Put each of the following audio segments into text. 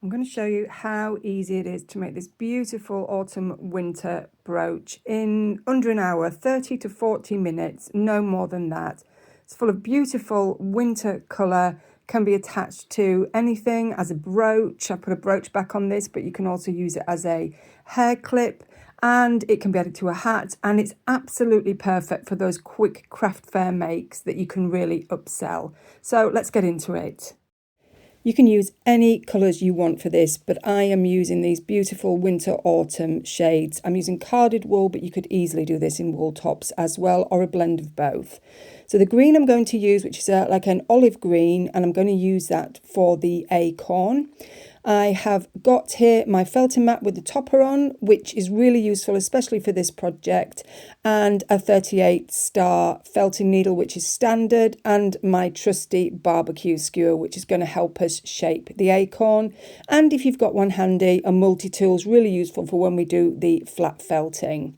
I'm going to show you how easy it is to make this beautiful autumn winter brooch in under an hour, 30 to 40 minutes, no more than that. It's full of beautiful winter colour, can be attached to anything as a brooch. I put a brooch back on this, but you can also use it as a hair clip, and it can be added to a hat, and it's absolutely perfect for those quick craft fair makes that you can really upsell. So let's get into it. You can use any colours you want for this, but I am using these beautiful winter autumn shades. I'm using carded wool, but you could easily do this in wool tops as well, or a blend of both. So the green I'm going to use, which is like an olive green, and I'm going to use that for the acorn. I have got here my felting mat with the topper on, which is really useful, especially for this project, and a 38 star felting needle, which is standard, and my trusty barbecue skewer, which is going to help us shape the acorn. And if you've got one handy, a multi-tool is really useful for when we do the flat felting.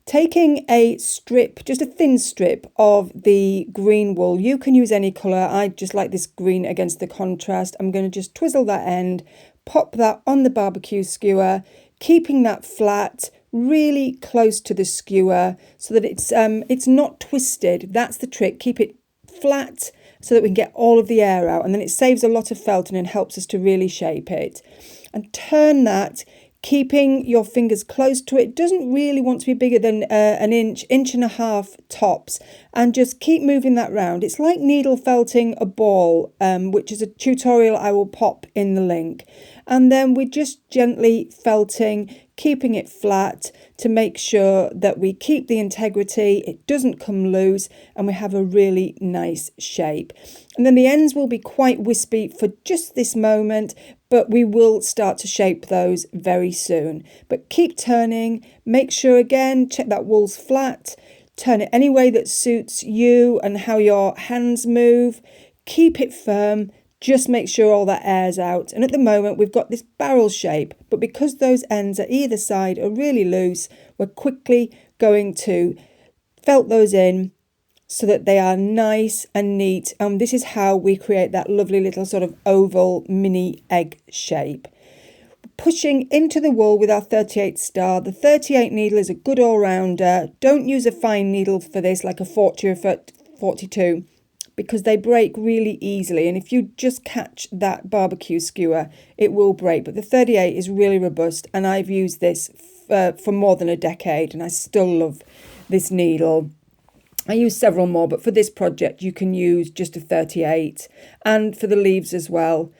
Taking a strip, just a thin strip of the green wool, you can use any colour. I just like this green against the contrast. I'm going to just twizzle that end, pop that on the barbecue skewer, keeping that flat, really close to the skewer so that it's not twisted. That's the trick. Keep it flat so that we can get all of the air out, and then it saves a lot of felting and helps us to really shape it. And turn that, keeping your fingers close to it. Doesn't really want to be bigger than an inch and a half tops, and just keep moving that round. It's like needle felting a ball, which is a tutorial I will pop in the link. And then we're just gently felting, keeping it flat to make sure that we keep the integrity, it doesn't come loose, and we have a really nice shape. And then the ends will be quite wispy for just this moment, but we will start to shape those very soon. But keep turning, make sure again, check that wool's flat, turn it any way that suits you and how your hands move, keep it firm, just make sure all that air's out. And at the moment we've got this barrel shape, but because those ends at either side are really loose, we're quickly going to felt those in so that they are nice and neat. And this is how we create that lovely little sort of oval mini egg shape. Pushing into the wool with our 38 star. The 38 needle is a good all-rounder. Don't use a fine needle for this, like a 40 or 42, because they break really easily. And if you just catch that barbecue skewer, it will break. But the 38 is really robust, and I've used this for more than a decade, and I still love this needle. I use several more, but for this project you can use just a 38, and for the leaves as well.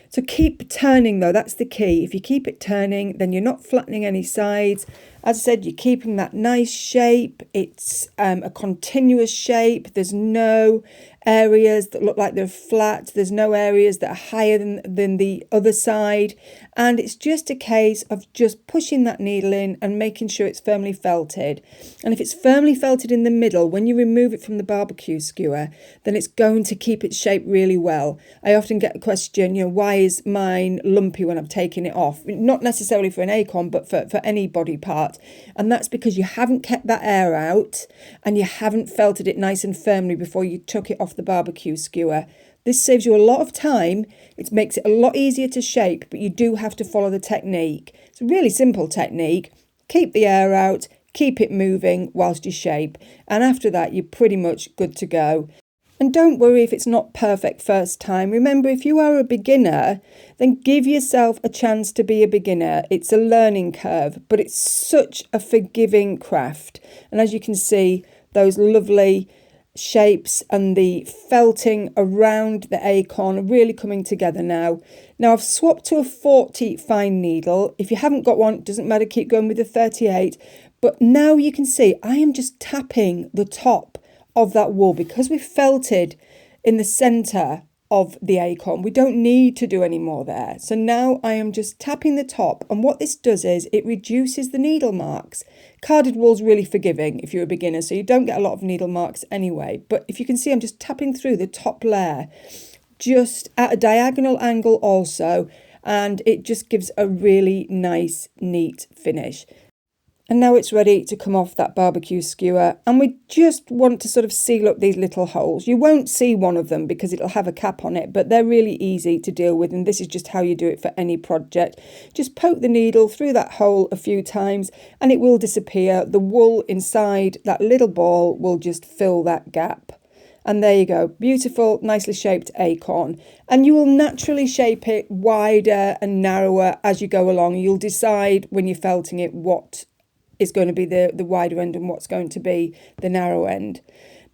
So keep turning though, that's the key. If you keep it turning, then you're not flattening any sides. As I said, you're keeping that nice shape. It's a continuous shape. There's no areas that look like they're flat. There's no areas that are higher than the other side. And it's just a case of just pushing that needle in and making sure it's firmly felted. And if it's firmly felted in the middle, when you remove it from the barbecue skewer, then it's going to keep its shape really well. I often get the question, why is mine lumpy when I'm taking it off? Not necessarily for an acorn, but for any body part. And that's because you haven't kept that air out and you haven't felted it nice and firmly before you took it off the barbecue skewer. This saves you a lot of time. It makes it a lot easier to shape, but you do have to follow the technique. It's a really simple technique. Keep the air out, keep it moving whilst you shape. And after that, you're pretty much good to go. And don't worry if it's not perfect first time. Remember, if you are a beginner, then give yourself a chance to be a beginner. It's a learning curve, but it's such a forgiving craft. And as you can see, those lovely shapes and the felting around the acorn are really coming together now. Now I've swapped to a 40 fine needle. If you haven't got one, it doesn't matter, keep going with the 38. But now you can see I am just tapping the top of that wool because we've felted in the center of the acorn. We don't need to do any more there. So now I am just tapping the top, and what this does is it reduces the needle marks. Carded wool's really forgiving if you're a beginner, so you don't get a lot of needle marks anyway. But if you can see, I'm just tapping through the top layer, just at a diagonal angle also, and it just gives a really nice, neat finish. And now it's ready to come off that barbecue skewer, and we just want to sort of seal up these little holes. You won't see one of them because it'll have a cap on it, but they're really easy to deal with, and this is just how you do it for any project. Just poke the needle through that hole a few times and it will disappear. The wool inside that little ball will just fill that gap. And there you go, beautiful, nicely shaped acorn. And you will naturally shape it wider and narrower as you go along. You'll decide when you're felting it what is going to be the wider end and what's going to be the narrow end.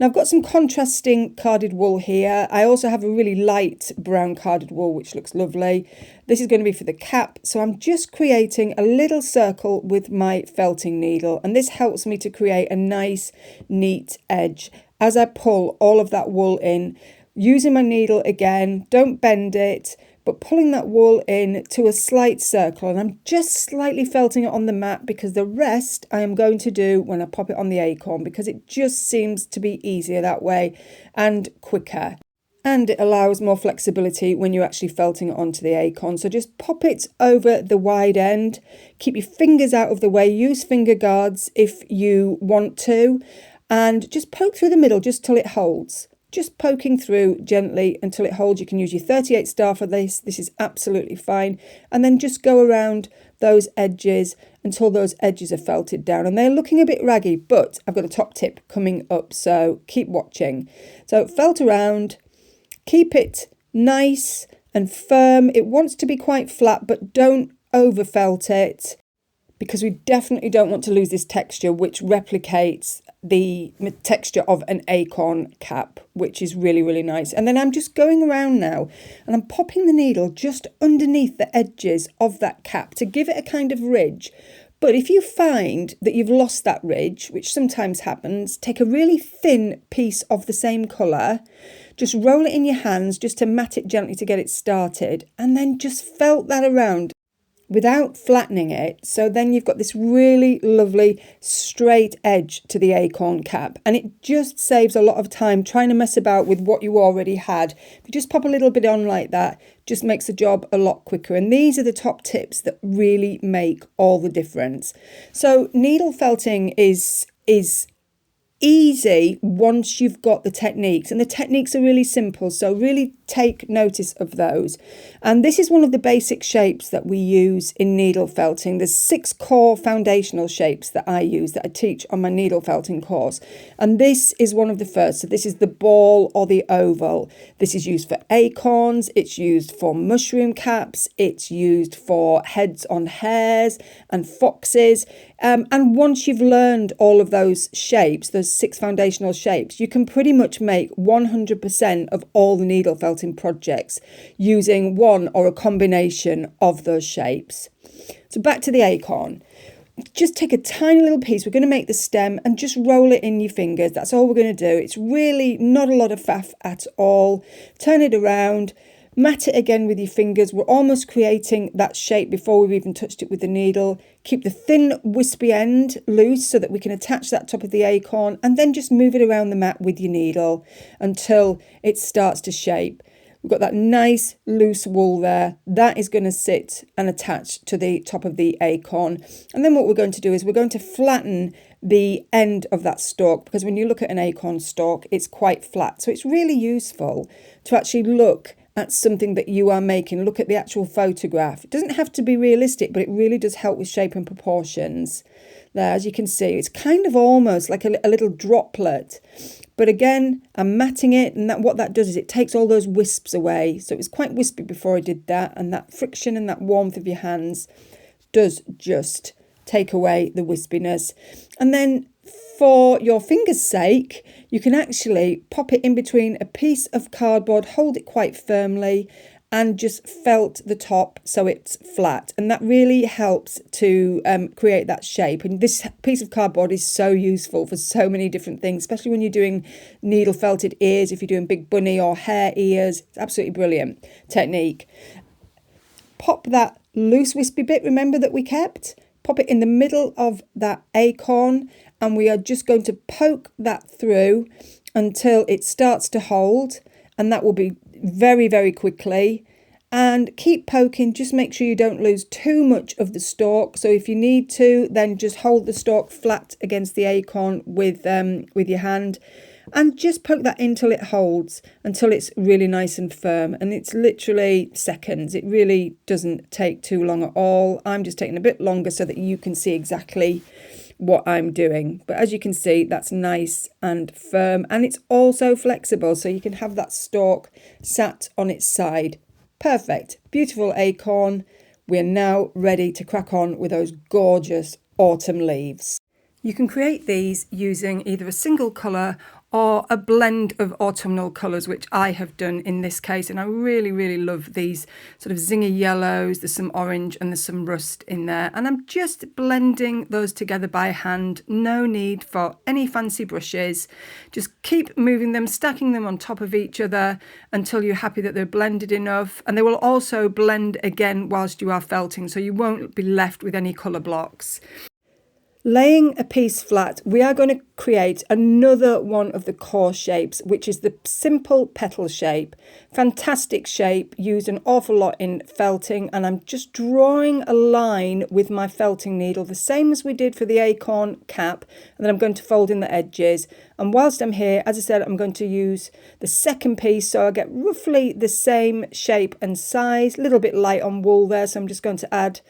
Now I've got some contrasting carded wool here. I also have a really light brown carded wool which looks lovely. This is going to be for the cap, so I'm just creating a little circle with my felting needle, and this helps me to create a nice neat edge as I pull all of that wool in, using my needle again. Don't bend it, but pulling that wool in to a slight circle, and I'm just slightly felting it on the mat because the rest I am going to do when I pop it on the acorn, because it just seems to be easier that way and quicker. And it allows more flexibility when you're actually felting it onto the acorn. So just pop it over the wide end, keep your fingers out of the way, use finger guards if you want to, and just poke through the middle just till it holds. Just poking through gently until it holds. You can use your 38 star for this. This is absolutely fine. And then just go around those edges until those edges are felted down. And they're looking a bit raggy, but I've got a top tip coming up, so keep watching. So felt around, keep it nice and firm. It wants to be quite flat, but don't over felt it, because we definitely don't want to lose this texture, which replicates the texture of an acorn cap, which is really, really nice. And then I'm just going around now and I'm popping the needle just underneath the edges of that cap to give it a kind of ridge. But if you find that you've lost that ridge, which sometimes happens, take a really thin piece of the same colour, just roll it in your hands just to mat it gently to get it started, and then just felt that around without flattening it. So then you've got this really lovely straight edge to the acorn cap, and it just saves a lot of time trying to mess about with what you already had. If you just pop a little bit on like that, just makes the job a lot quicker. And these are the top tips that really make all the difference. So needle felting is easy once you've got the techniques, and the techniques are really simple, so really take notice of those. And this is one of the basic shapes that we use in needle felting. There's 6 core foundational shapes that I use, that I teach on my needle felting course, and this is one of the first. So this is the ball or the oval. This is used for acorns, it's used for mushroom caps, it's used for heads on hares and foxes. And once you've learned all of those shapes, those 6 foundational shapes, you can pretty much make 100% of all the needle felting projects using one or a combination of those shapes. So back to the acorn. Just take a tiny little piece. We're going to make the stem and just roll it in your fingers. That's all we're going to do. It's really not a lot of faff at all. Turn it around. Mat it again with your fingers. We're almost creating that shape before we've even touched it with the needle. Keep the thin wispy end loose so that we can attach that top of the acorn, and then just move it around the mat with your needle until it starts to shape. We've got that nice loose wool there. That is going to sit and attach to the top of the acorn. And then what we're going to do is we're going to flatten the end of that stalk, because when you look at an acorn stalk, it's quite flat. So it's really useful to actually look at something that you are making. Look at the actual photograph. It doesn't have to be realistic, but it really does help with shape and proportions. There, as you can see, it's kind of almost like a little droplet. But again, I'm matting it, and what that does is it takes all those wisps away. So it was quite wispy before I did that, and that friction and that warmth of your hands does just take away the wispiness. And then for your fingers' sake, you can actually pop it in between a piece of cardboard, hold it quite firmly, and just felt the top so it's flat. And that really helps to create that shape. And this piece of cardboard is so useful for so many different things, especially when you're doing needle felted ears, if you're doing big bunny or hare ears. It's absolutely brilliant technique. Pop that loose wispy bit, remember, that we kept. Pop it in the middle of that acorn, and we are just going to poke that through until it starts to hold, and that will be very, very quickly. and keep poking. Just make sure you don't lose too much of the stalk. So if you need to, then just hold the stalk flat against the acorn with your hand, and just poke that until it holds, until it's really nice and firm. And it's literally seconds. It really doesn't take too long at all. I'm just taking a bit longer so that you can see exactly what I'm doing. But as you can see, that's nice and firm, and it's also flexible, so you can have that stalk sat on its side. Perfect. Beautiful acorn. We're now ready to crack on with those gorgeous autumn leaves. You can create these using either a single colour or a blend of autumnal colours, which I have done in this case. And I really, really love these sort of zingy yellows. There's some orange and there's some rust in there. And I'm just blending those together by hand. No need for any fancy brushes. Just keep moving them, stacking them on top of each other until you're happy that they're blended enough. And they will also blend again whilst you are felting, so you won't be left with any colour blocks. Laying a piece flat, we are going to create another one of the core shapes, which is the simple petal shape. Fantastic shape, used an awful lot in felting, and I'm just drawing a line with my felting needle, the same as we did for the acorn cap, and then I'm going to fold in the edges. And whilst I'm here, as I said, I'm going to use the second piece, so I get roughly the same shape and size, a little bit light on wool there, so I'm just going to add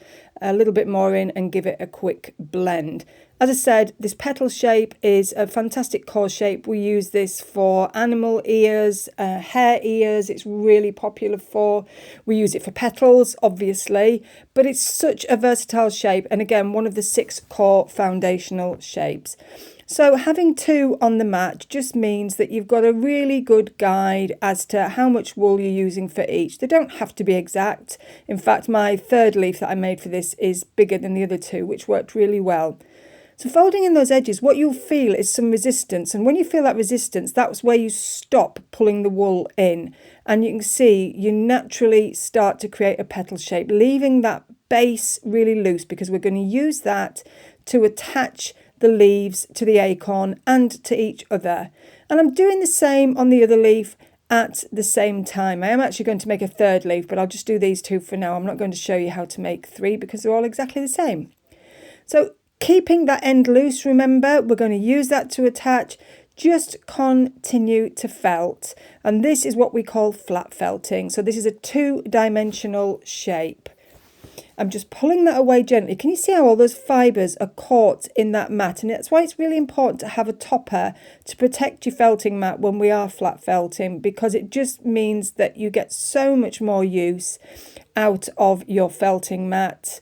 a little bit more in and give it a quick blend. As I said, this petal shape is a fantastic core shape. We use this for animal ears, hare ears. It's really popular for. We use it for petals, obviously, but it's such a versatile shape. And again, one of the 6 core foundational shapes. So having 2 on the mat just means that you've got a really good guide as to how much wool you're using for each. They don't have to be exact. In fact, my third leaf that I made for this is bigger than the other 2, which worked really well. So folding in those edges, what you'll feel is some resistance. And when you feel that resistance, that's where you stop pulling the wool in. And you can see you naturally start to create a petal shape, leaving that base really loose, because we're going to use that to attach the leaves to the acorn and to each other. And I'm doing the same on the other leaf at the same time. I am actually going to make a third leaf, but I'll just do these 2 for now. I'm not going to show you how to make 3 because they're all exactly the same. So keeping that end loose, remember, we're going to use that to attach. Just continue to felt. And this is what we call flat felting. So this is a 2-dimensional shape. I'm just pulling that away gently. Can you see how all those fibres are caught in that mat? And that's why it's really important to have a topper to protect your felting mat when we are flat felting, because it just means that you get so much more use out of your felting mat,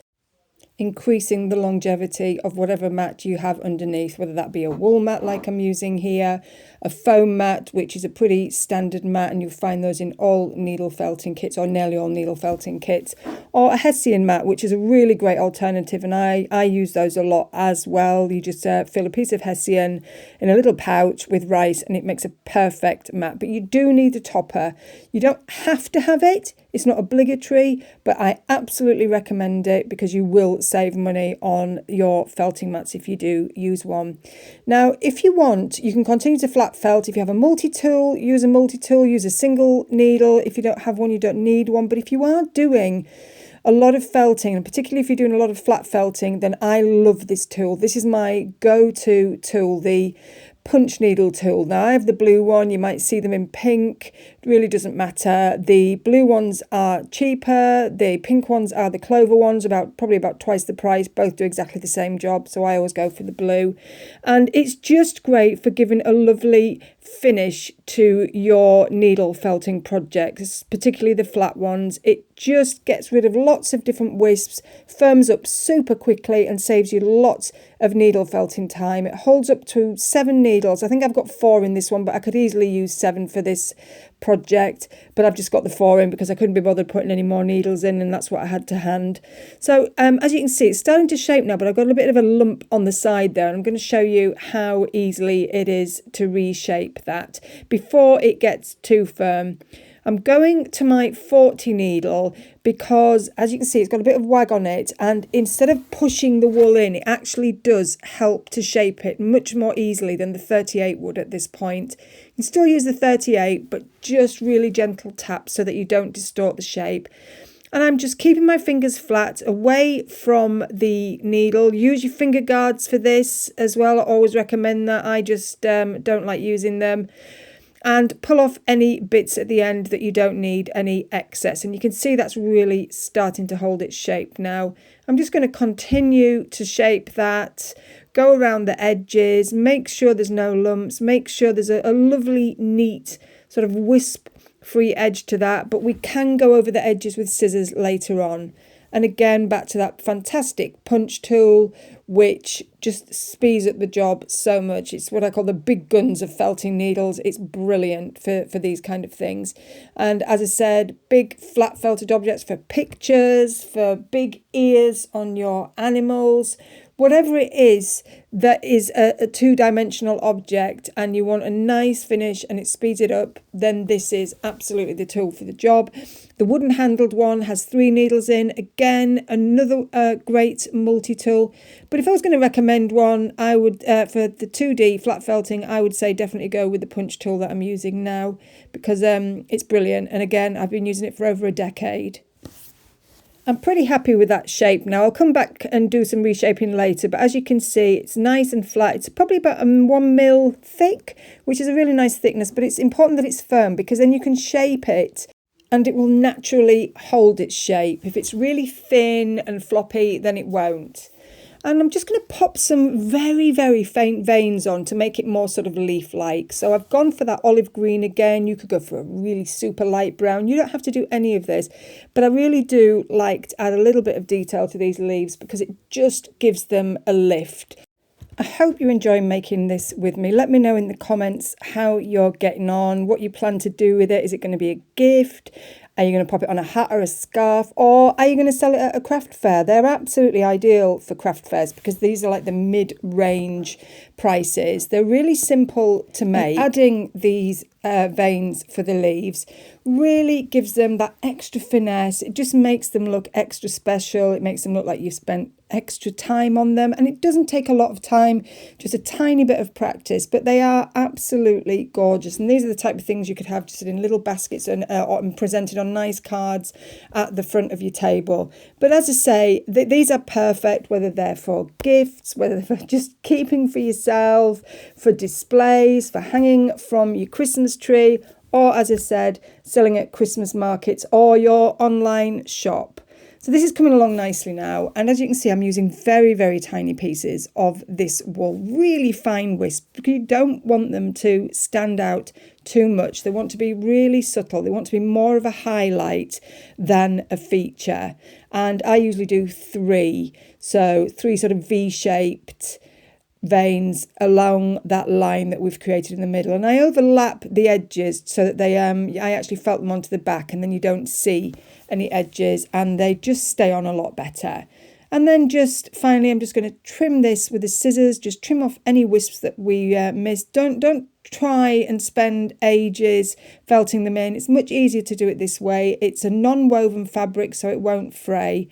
increasing the longevity of whatever mat you have underneath, whether that be a wool mat like I'm using here, a foam mat, which is a pretty standard mat, and you'll find those in all needle felting kits or nearly all needle felting kits, or a Hessian mat, which is a really great alternative, and I use those a lot as well. You just fill a piece of Hessian in a little pouch with rice and it makes a perfect mat. But you do need a topper. You don't have to have it. It's not obligatory, but I absolutely recommend it because you will save money on your felting mats if you do use one. Now, if you want, you can continue to flat felt. If you have a multi-tool, use a multi-tool, use a single needle. If you don't have one, you don't need one. But if you are doing a lot of felting, and particularly if you're doing a lot of flat felting, then I love this tool. This is my go-to tool, the punch needle tool. Now I have the blue one, you might see them in pink, it really doesn't matter. The blue ones are cheaper, the pink ones are the clover ones, probably about twice the price. Both do exactly the same job, so I always go for the blue. And it's just great for giving a lovely finish to your needle felting projects, particularly the flat ones. It just gets rid of lots of different wisps, firms up super quickly and saves you lots of needle felting time. It holds up to 7 needles. I think I've got 4 in this one, but I could easily use 7 for this project, but I've just got the 4 in because I couldn't be bothered putting any more needles in, and that's what I had to hand. So as you can see, it's starting to shape now, but I've got a bit of a lump on the side there, and I'm going to show you how easily it is to reshape that before it gets too firm. I'm going to my 40 needle because, as you can see, it's got a bit of wag on it, and instead of pushing the wool in, it actually does help to shape it much more easily than the 38 would at this point. You You still use the 38, but just really gentle taps so that you don't distort the shape. And I'm just keeping my fingers flat away from the needle. Use your finger guards for this as well. I always recommend that. I just don't like using them. And pull off any bits at the end that you don't need, any excess. And you can see that's really starting to hold its shape now. I'm just going to continue to shape that. Go around the edges, make sure there's no lumps, make sure there's a lovely, neat sort of wisp-free edge to that, but we can go over the edges with scissors later on. And again, back to that fantastic punch tool, which just speeds up the job so much. It's what I call the big guns of felting needles. It's brilliant for these kind of things. And as I said, big flat felted objects for pictures, for big ears on your animals, whatever it is that is a two-dimensional object and you want a nice finish and it speeds it up, then this is absolutely the tool for the job. The wooden handled one has 3 needles in. Again, another great multi-tool. But if I was going to recommend one, I would, for the 2D flat felting, I would say definitely go with the punch tool that I'm using now because it's brilliant. And again, I've been using it for over a decade. I'm pretty happy with that shape now. I'll come back and do some reshaping later, but as you can see, it's nice and flat. It's probably about 1 mil thick, which is a really nice thickness, but it's important that it's firm because then you can shape it and it will naturally hold its shape. If it's really thin and floppy, then it won't. And I'm just going to pop some very, very faint veins on to make it more sort of leaf-like. So I've gone for that olive green again. You could go for a really super light brown. You don't have to do any of this. But I really do like to add a little bit of detail to these leaves because it just gives them a lift. I hope you enjoy making this with me. Let me know in the comments how you're getting on, what you plan to do with it. Is it going to be a gift? Are you going to pop it on a hat or a scarf? Or are you going to sell it at a craft fair? They're absolutely ideal for craft fairs because these are like the mid-range prices. They're really simple to make. And adding these veins for the leaves really gives them that extra finesse. It just makes them look extra special. It makes them look like you've spent extra time on them, and it doesn't take a lot of time, just a tiny bit of practice, but they are absolutely gorgeous. And these are the type of things you could have just in little baskets and presented on nice cards at the front of your table. But as I say, these are perfect, whether they're for gifts, whether they're for just keeping for yourself, for displays, for hanging from your Christmas tree, or as I said, selling at Christmas markets or your online shop. So this is coming along nicely now, and as you can see, I'm using very, very tiny pieces of this wool, really fine wisp, because you don't want them to stand out too much. They want to be really subtle. They want to be more of a highlight than a feature. And I usually do 3, so 3 sort of V-shaped veins along that line that we've created in the middle, and I overlap the edges so that they I actually felt them onto the back, and then you don't see any edges and they just stay on a lot better. And then just finally, I'm just going to trim this with the scissors, just trim off any wisps that we missed. Don't try and spend ages felting them in. It's much easier to do it this way. It's a non-woven fabric, so it won't fray.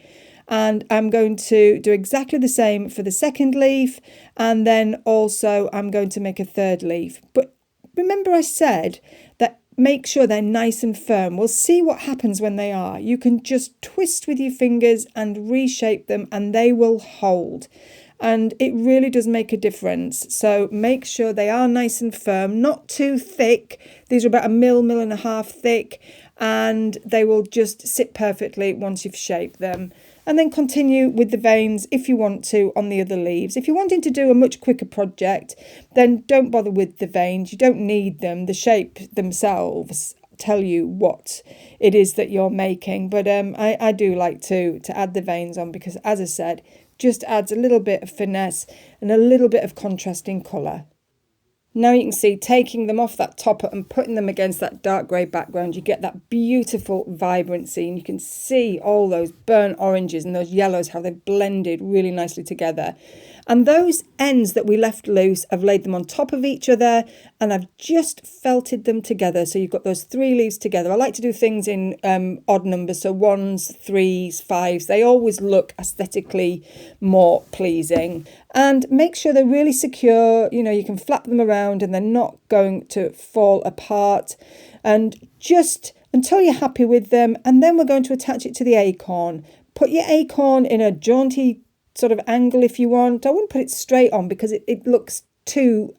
And I'm going to do exactly the same for the second leaf, and then also I'm going to make a third leaf. But remember I said that make sure they're nice and firm. We'll see what happens when they are. You can just twist with your fingers and reshape them and they will hold. And it really does make a difference. So make sure they are nice and firm, not too thick. These are about 1 mil and a half thick, and they will just sit perfectly once you've shaped them. And then continue with the veins if you want to on the other leaves. If you're wanting to do a much quicker project, then don't bother with the veins. You don't need them. The shape themselves tell you what it is that you're making. But I do like to add the veins on because, as I said, just adds a little bit of finesse and a little bit of contrasting colour. Now you can see, taking them off that topper and putting them against that dark grey background, you get that beautiful vibrancy, and you can see all those burnt oranges and those yellows, how they've blended really nicely together. And those ends that we left loose, I've laid them on top of each other and I've just felted them together. So you've got those 3 leaves together. I like to do things in odd numbers, so 1s, 3s, 5s. They always look aesthetically more pleasing. And make sure they're really secure. You know, you can flap them around around and they're not going to fall apart. And just until you're happy with them, and then we're going to attach it to the acorn. Put your acorn in a jaunty sort of angle if you want. I wouldn't put it straight on because it looks too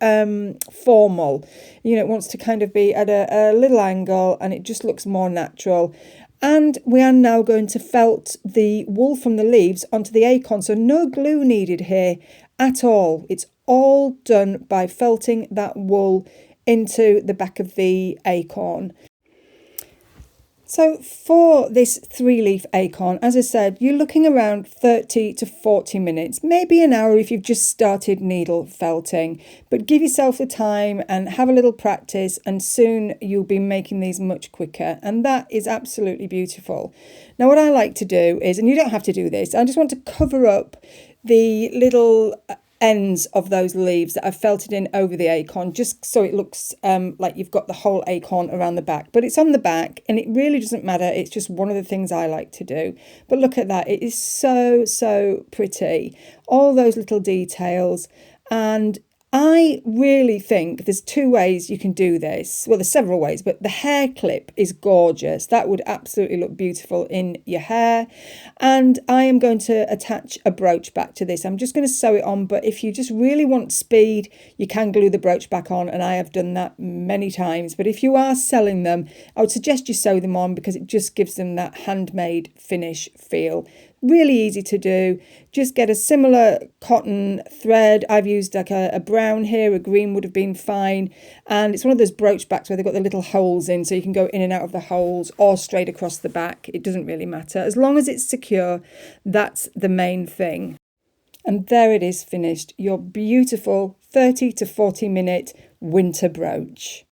formal. You know, it wants to kind of be at a little angle and it just looks more natural. And we are now going to felt the wool from the leaves onto the acorn. So no glue needed here at all. It's all done by felting that wool into the back of the acorn. So for this 3-leaf acorn, as I said, you're looking around 30 to 40 minutes, maybe an hour if you've just started needle felting. But give yourself the time and have a little practice, and soon you'll be making these much quicker. And that is absolutely beautiful. Now, what I like to do is, and you don't have to do this, I just want to cover up the little ends of those leaves that I've felted in over the acorn, just so it looks like you've got the whole acorn around the back. But it's on the back and it really doesn't matter. It's just one of the things I like to do. But look at that. It is so pretty. All those little details. And I really think there's 2 ways you can do this. Well, there's several ways, but the hair clip is gorgeous. That would absolutely look beautiful in your hair. And I am going to attach a brooch back to this. I'm just going to sew it on, but if you just really want speed, you can glue the brooch back on, and I have done that many times. But if you are selling them, I would suggest you sew them on because it just gives them that handmade finish feel. Really easy to do. Just get a similar cotton thread. I've used like a brown here, a green would have been fine. And it's one of those brooch backs where they've got the little holes in, so you can go in and out of the holes or straight across the back. It doesn't really matter. As long as it's secure, that's the main thing. And there it is finished. Your beautiful 30 to 40 minute winter brooch.